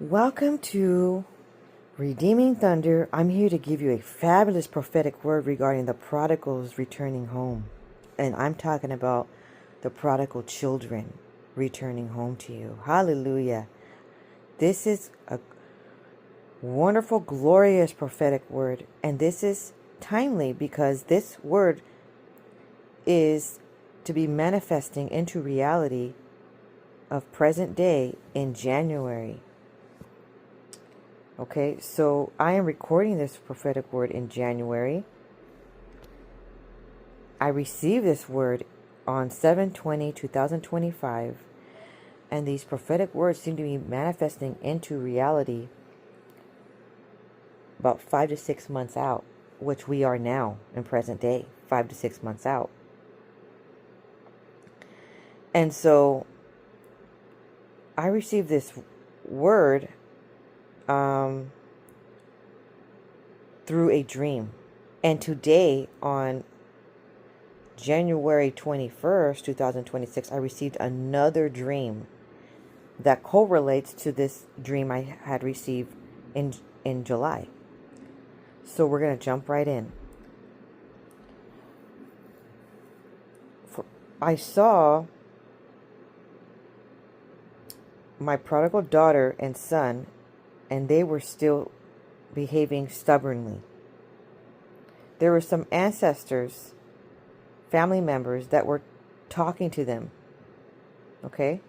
Welcome to Redeeming Thunder. I'm here to give you a fabulous prophetic word regarding the prodigals returning home. And I'm talking about the prodigal children returning home to you. Hallelujah. This is a wonderful, glorious prophetic word. And this is timely because this word is to be manifesting into reality of present day in January. Okay, so I am recording this prophetic word in January. I received this word on 7/20/2025, and these prophetic words seem to be manifesting into reality about 5 to 6 months out, which we are now in present day, 5 to 6 months out. And so I received this word through a dream. And today, on January 21st, 2026, I received another dream that correlates to this dream I had received in July. So we're going to jump right in. I saw my prodigal daughter and son, and they were still behaving stubbornly. There were some ancestors, family members that were talking to them. Okay?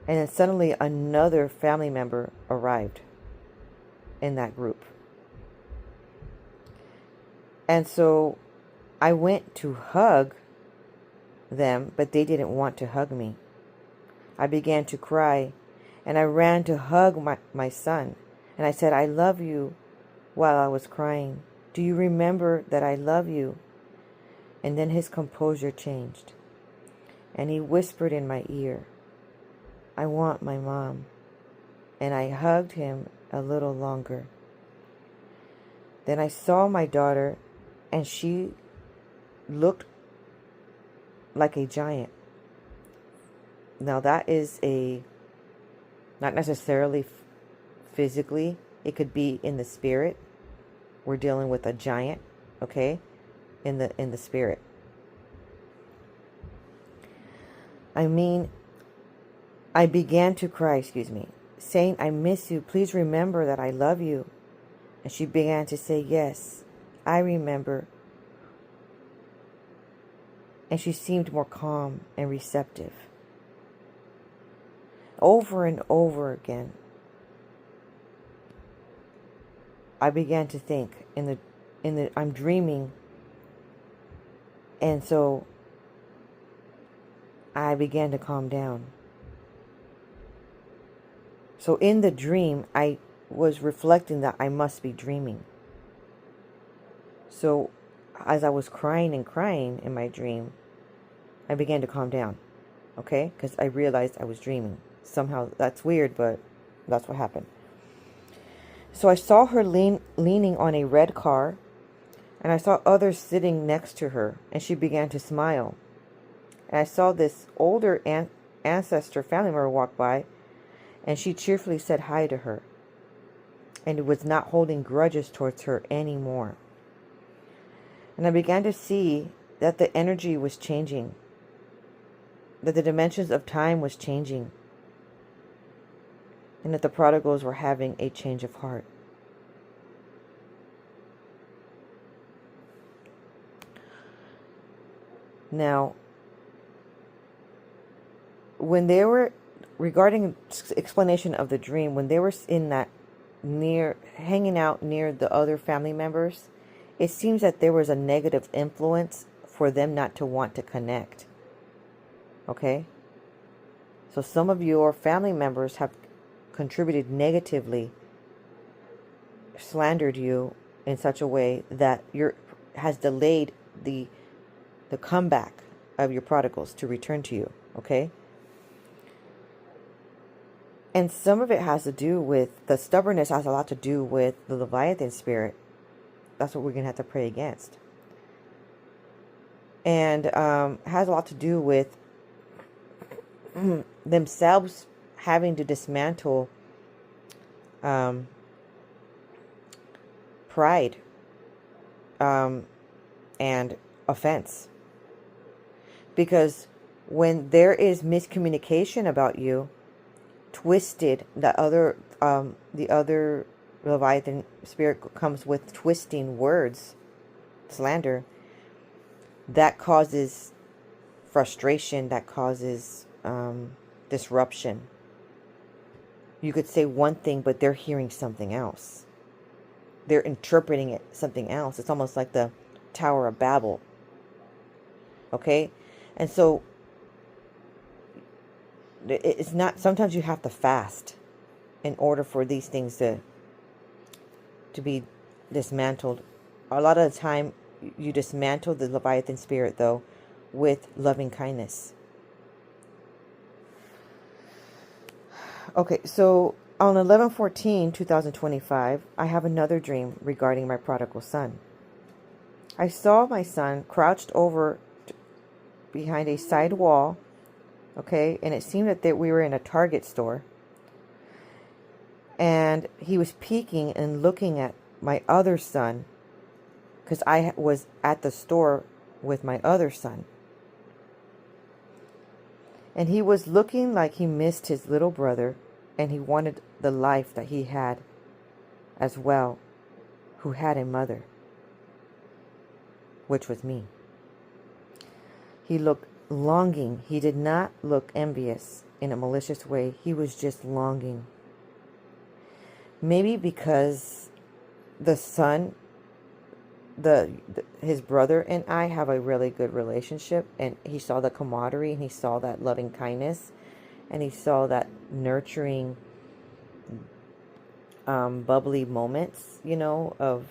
And then suddenly another family member arrived in that group. And so I went to hug them, but they didn't want to hug me. I began to cry, and I ran to hug my son. And I said, "I love you," while I was crying. "Do you remember that I love you?" And then his composure changed. And he whispered in my ear, "I want my mom." And I hugged him a little longer. Then I saw my daughter, and she looked like a giant. Now that is not necessarily physically, it could be in the spirit. We're dealing with a giant, okay, in the spirit. I began to cry, saying, "I miss you. Please remember that I love you." And she began to say, "Yes, I remember." And she seemed more calm and receptive. Over and over again, I began to think I'm dreaming. And so I began to calm down. So in the dream, I was reflecting that I must be dreaming. So as I was crying in my dream, I began to calm down. Okay? Because I realized I was dreaming. Somehow that's weird, but that's what happened. So I saw her leaning on a red car, and I saw others sitting next to her, and she began to smile. And I saw this older ancestor family member walk by, and she cheerfully said hi to her, and was not holding grudges towards her anymore. And I began to see that the energy was changing, that the dimensions of time was changing, and that the prodigals were having a change of heart. Now, when they were, regarding explanation of the dream, when they were in that hanging out near the other family members, it seems that there was a negative influence for them not to want to connect. Okay? So some of your family members have contributed negatively, slandered you in such a way that has delayed the comeback of your prodigals to return to you. Okay? And some of it has to do with, the stubbornness has a lot to do with the Leviathan spirit. That's what we're going to have to pray against. And has a lot to do with themselves having to dismantle pride and offense. Because when there is miscommunication about you, twisted, the other Leviathan spirit comes with twisting words, slander, that causes frustration, that causes disruption. You could say one thing, but they're hearing something else. They're interpreting it something else. It's almost like the Tower of Babel. Okay? And so it's not, sometimes you have to fast in order for these things to be dismantled. A lot of the time you dismantle the Leviathan spirit, though, with loving kindness. Okay, so on 11/14/2025, I have another dream regarding my prodigal son. I saw my son crouched over behind a side wall, okay, and it seemed that we were in a Target store, and he was peeking and looking at my other son, because I was at the store with my other son. And he was looking like he missed his little brother, and he wanted the life that he had as well, who had a mother, which was me. He looked longing. He did not look envious in a malicious way. He was just longing. Maybe because the son, his brother and I have a really good relationship, and he saw the camaraderie, and he saw that loving kindness, and he saw that nurturing, bubbly moments, of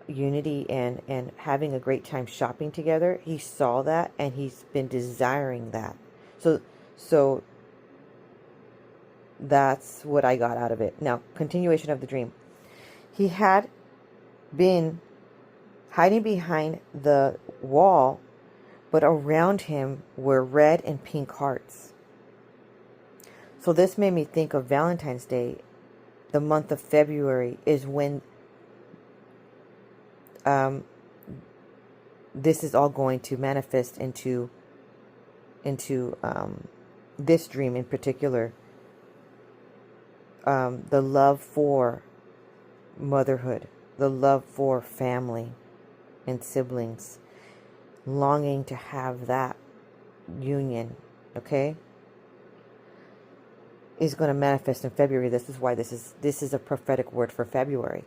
unity and having a great time shopping together. He saw that, and he's been desiring that. So that's what I got out of it. Now, continuation of the dream. He had been hiding behind the wall, but around him were red and pink hearts. So this made me think of Valentine's Day. The month of February is when this is all going to manifest into this dream in particular. The love for motherhood, the love for family and siblings, longing to have that union, okay, is going to manifest in February. This is why this is a prophetic word for February.